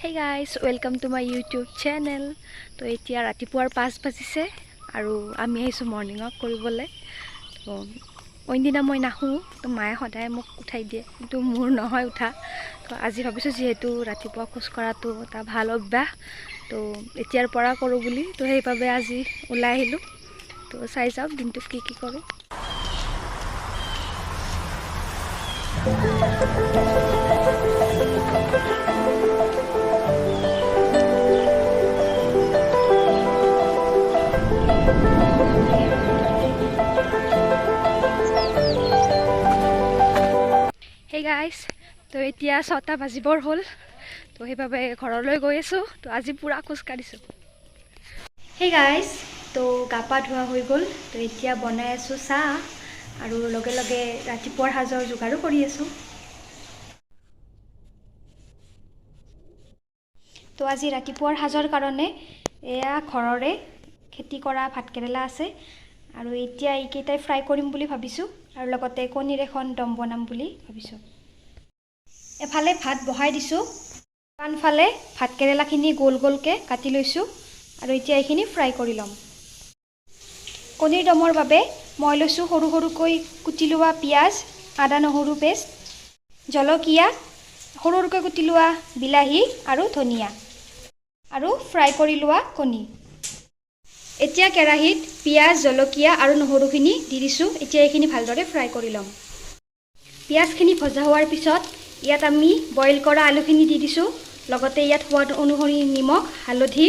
Hey guys, welcome to my YouTube channel. তো এতিয়া ৰাতিপুৱাৰ 5 বাজিছে আৰু আমি আহিছো মৰ্নিং ৱাক কৰিবলৈ। তো অইনদিনা মই নাহো, তো মায়ে সদায় মোক উঠাই দিয়ে, কিন্তু মোৰ নহয় উঠা। তো আজি ভাবিছো যেহেতু ৰাতিপুৱা খোজ কঢ়াটো এটা ভাল অভ্যাস, তো এতিয়াৰ পৰা কৰোঁ বুলি, তো সেইভাবে আজি ওলাই আহিলো। তো চাই যাওক দিনটো কি কৰোঁ। Hey guys, তো এতিয়া 6টা বাজিবৰ হ'ল, তো সেইভাবে ঘৰলৈ গৈ আছো। তো আজি পুৰা খোজ কাঢ়িছো। Hey guys, তো গাপা ধোৱা হৈ গ'ল, তো এতিয়া বনাই আছো চাহ আৰু লগে লগে ৰাতিপুৱাৰ সাজৰ যোগাৰো কৰি আছো। তো আজি ৰাতিপুৱাৰ সাজৰ কাৰণে এয়া ঘৰৰে খেতি কৰা ভাতকেৰেলা আছে আৰু এতিয়া এইকেইটাই ফ্ৰাই কৰিম বুলি ভাবিছো আৰু লগতে কণীৰ এখন দম বনাম বুলি ভাবিছো। এফালে ভাত বহাই দিছো, আনফালে ভাতকেৰেলাখিনি গোল গোলকে কাটি লৈছো আৰু এতিয়া এইখিনি ফ্ৰাই কৰি ল'ম। কণীৰ দমৰ বাবে মই লৈছো সৰু সৰুকৈ কুটি লোৱা পিঁয়াজ, আদা নহৰু পেষ্ট, জলকীয়া, সৰু সৰুকৈ কুটি লোৱা বিলাহী আৰু ধনিয়া আৰু ফ্ৰাই কৰি লোৱা কণী। এতিয়া কেৰাহীত পিঁয়াজ, জলকীয়া আৰু নহৰুখিনি দি দিছোঁ। এতিয়া এইখিনি ভালদৰে ফ্ৰাই কৰি ল'ম। পিঁয়াজখিনি ভজা হোৱাৰ পিছত ইয়াত আমি বইল কৰা আলুখিনি দি দিছোঁ। লগতে ইয়াত সোৱাদ অনুসৰি নিমখ, হালধি,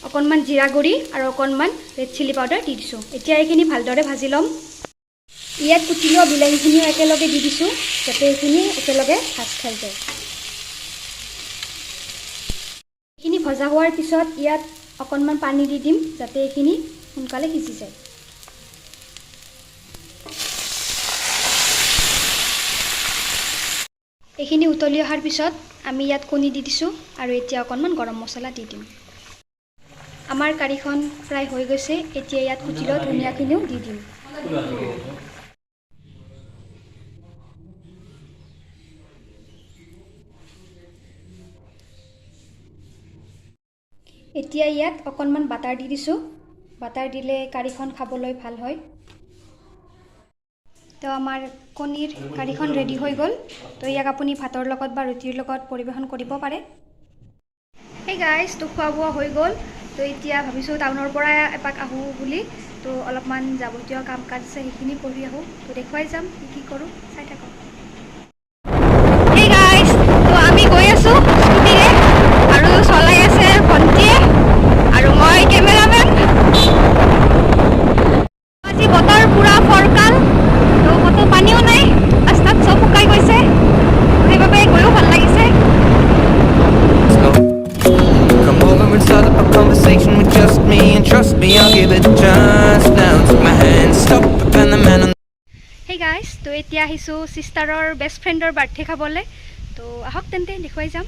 অকণমান জিৰা গুড়ি আৰু অকণমান ৰেড চিলি পাউডাৰ দি দিছোঁ। এতিয়া এইখিনি ভালদৰে ভাজি ল'ম। ইয়াত কুটি লোৱা বিলাহীখিনিও একেলগে দি দিছোঁ, যাতে এইখিনি একেলগে ভাজ খাই যায়। এইখিনি ভজা হোৱাৰ পিছত ইয়াত অকণমান পানী দি দিম, যাতে এইখিনি সোনকালে সিজি যায়। এইখিনি উতলি অহাৰ পিছত আমি ইয়াত কণী দি দিছোঁ আৰু এতিয়া অকণমান গৰম মছলা দি দিম। আমাৰ কাৰীখন প্ৰায় হৈ গৈছে, এতিয়া ইয়াত কুটি লোৱা ধনিয়াখিনিও দি দিম। এতিয়া ইয়াত অকণমান বাটাৰ দি দিছোঁ, বাটাৰ দিলে কাৰীখন খাবলৈ ভাল হয়। তো আমাৰ কণীৰ কাৰীখন ৰেডি হৈ গ'ল। তো ইয়াক আপুনি ভাতৰ লগত বা ৰুটিৰ লগত পৰিৱেশন কৰিব পাৰে। Hey guys, তো খোৱা বোৱা হৈ গ'ল। তো এতিয়া ভাবিছোঁ টাউনৰ পৰা এপাক আহোঁ বুলি। তো অলপমান যাৱতীয় কাম কাজ আছে, সেইখিনি কৰি আহোঁ। তো দেখুৱাই যাম কি কৰোঁ, চাই থাকক। Hey guys, তো আমি গৈ আছোঁ স্কুটিৰে আৰু চলাই আছে ভণ্টিয়ে আৰু মই কেমেৰামেন। আজি বতৰ পুৰা ফৰকাল, তো কতো পানীও নাই, ৰাস্তাত চব শুকাই গৈছে, সেইবাবে গৈও ভাল লাগিছে। Come over and start up a conversation with just me, and trust me, I'll give it a chance. Now take my hand, stop and the man on. Hey guys, তো এতিয়া আহিছোঁ চিষ্টাৰৰ বেষ্ট ফ্ৰেণ্ডৰ বাৰ্থডে খাবলৈ। তো আহক তেন্তে দেখুৱাই যাম।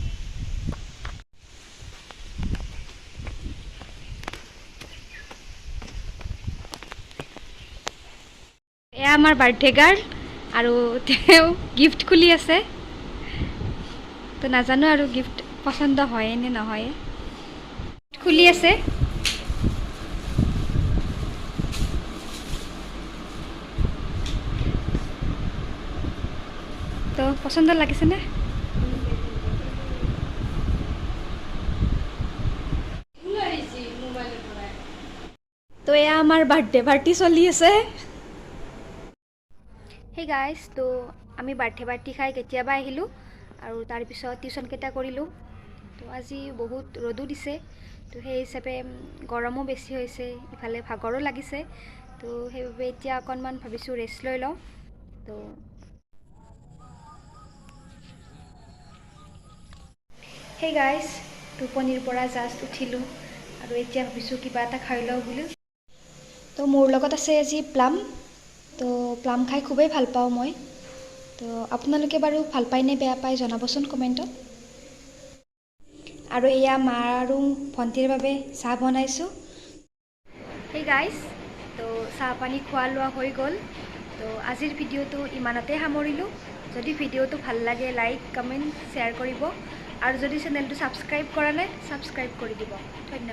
এয়া আমাৰ বাৰ্থডে গাৰ্ল আৰু তেওঁ গিফ্ট খুলি আছে। তো নাজানো আৰু গিফ্ট পচন্দ হয় নে নহয়, খুলি আছে। তো পচন্দ লাগিছেনে? তো এয়া আমাৰ বাৰ্থডে পাৰ্টি চলি আছে। Hey guys, তো আমি বাৰ্থডে পাৰ্টি খাই কেতিয়াবা আহিলোঁ আৰু তাৰপিছত টিউশ্যনকেইটা কৰিলোঁ। তো আজি বহুত ৰ'দো দিছে, তো সেই হিচাপে গৰমো বেছি হৈছে, ইফালে ভাগৰো লাগিছে। তো সেইবাবে এতিয়া অকণমান ভাবিছোঁ ৰেষ্ট লৈ লওঁ। তো Hey guys, টোপনিৰ পৰা জাষ্ট উঠিলোঁ আৰু এতিয়া ভাবিছোঁ কিবা এটা খাই লওঁ বুলি। তো মোৰ লগত আছে আজি প্লাম। তো প্লাম খাই খুবেই ভাল পাওঁ মই। তো আপোনালোকে বাৰু ভাল পায় নে বেয়া পায় জনাবচোন কমেণ্টত। আৰু এয়া মা আৰু ভণ্টিৰ বাবে চাহ বনাইছোঁ। Hey guys, তো চাহ পানী খোৱা লোৱা হৈ গ'ল। তো আজিৰ ভিডিঅ'টো ইমানতে সামৰিলোঁ। যদি ভিডিঅ'টো ভাল লাগে লাইক, কমেণ্ট, শ্বেয়াৰ কৰিব আৰু যদি চেনেলটো ছাবস্ক্ৰাইব কৰা নাই ছাবস্ক্ৰাইব কৰি দিব। ধন্যবাদ।